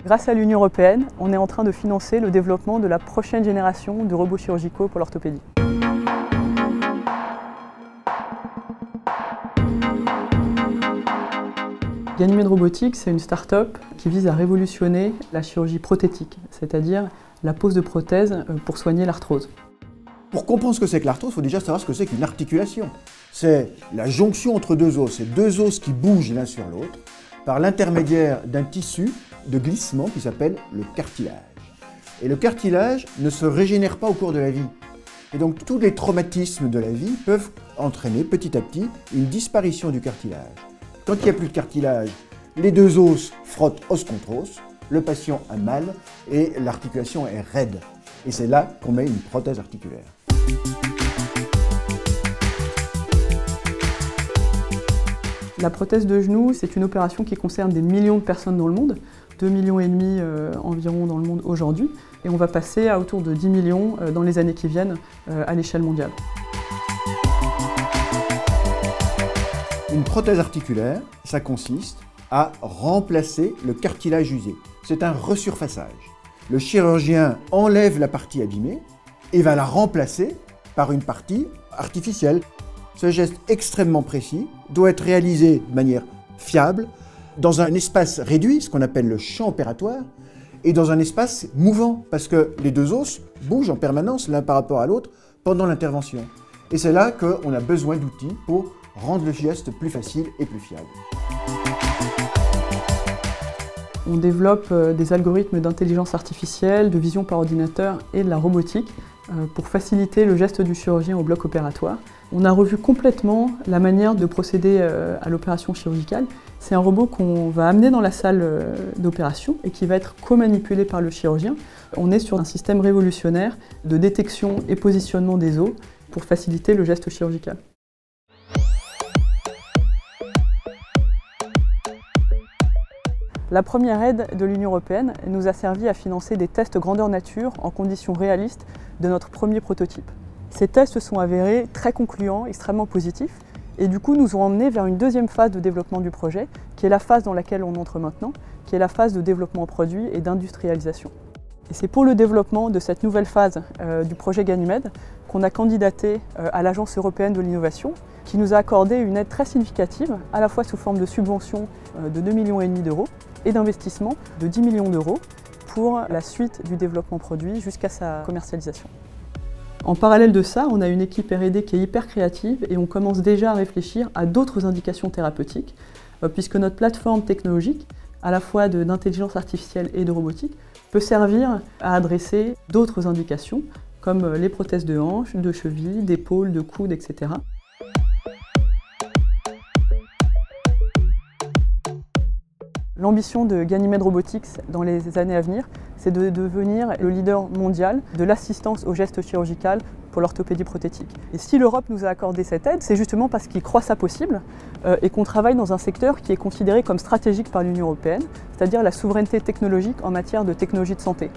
Grâce à l'Union européenne, on est en train de financer le développement de la prochaine génération de robots chirurgicaux pour l'orthopédie. Ganymed Robotics, c'est une start-up qui vise à révolutionner la chirurgie prothétique, c'est-à-dire la pose de prothèses pour soigner l'arthrose. Pour comprendre ce que c'est que l'arthrose, il faut déjà savoir ce que c'est qu'une articulation. C'est la jonction entre deux os, c'est deux os qui bougent l'un sur l'autre par l'intermédiaire d'un tissu de glissement qui s'appelle le cartilage. Et le cartilage ne se régénère pas au cours de la vie. Et donc tous les traumatismes de la vie peuvent entraîner petit à petit une disparition du cartilage. Quand il n'y a plus de cartilage, les deux os frottent os contre os, le patient a mal et l'articulation est raide. Et c'est là qu'on met une prothèse articulaire. La prothèse de genou, c'est une opération qui concerne des millions de personnes dans le monde, 2,5 millions environ dans le monde aujourd'hui, et on va passer à autour de 10 millions dans les années qui viennent à l'échelle mondiale. Une prothèse articulaire, ça consiste à remplacer le cartilage usé. C'est un resurfaçage. Le chirurgien enlève la partie abîmée et va la remplacer par une partie artificielle. Ce geste extrêmement précis doit être réalisé de manière fiable, dans un espace réduit, ce qu'on appelle le champ opératoire, et dans un espace mouvant, parce que les deux os bougent en permanence l'un par rapport à l'autre pendant l'intervention. Et c'est là qu'on a besoin d'outils pour rendre le geste plus facile et plus fiable. On développe des algorithmes d'intelligence artificielle, de vision par ordinateur et de la robotique pour faciliter le geste du chirurgien au bloc opératoire. On a revu complètement la manière de procéder à l'opération chirurgicale. C'est un robot qu'on va amener dans la salle d'opération et qui va être co-manipulé par le chirurgien. On est sur un système révolutionnaire de détection et positionnement des os pour faciliter le geste chirurgical. La première aide de l'Union européenne nous a servi à financer des tests grandeur nature en conditions réalistes de notre premier prototype. Ces tests se sont avérés très concluants, extrêmement positifs, et du coup nous ont emmenés vers une deuxième phase de développement du projet, qui est la phase dans laquelle on entre maintenant, qui est la phase de développement produit et d'industrialisation. Et c'est pour le développement de cette nouvelle phase du projet Ganymed qu'on a candidaté à l'Agence européenne de l'innovation, qui nous a accordé une aide très significative, à la fois sous forme de subvention de 2,5 millions d'euros et d'investissement de 10 millions d'euros pour la suite du développement produit jusqu'à sa commercialisation. En parallèle de ça, on a une équipe R&D qui est hyper créative et on commence déjà à réfléchir à d'autres indications thérapeutiques, puisque notre plateforme technologique, à la fois d'intelligence artificielle et de robotique, peut servir à adresser d'autres indications, comme les prothèses de hanches, de chevilles, d'épaules, de coudes, etc. L'ambition de Ganymed Robotics dans les années à venir, c'est de devenir le leader mondial de l'assistance au geste chirurgical pour l'orthopédie prothétique. Et si l'Europe nous a accordé cette aide, c'est justement parce qu'ils croient ça possible et qu'on travaille dans un secteur qui est considéré comme stratégique par l'Union européenne, c'est-à-dire la souveraineté technologique en matière de technologie de santé.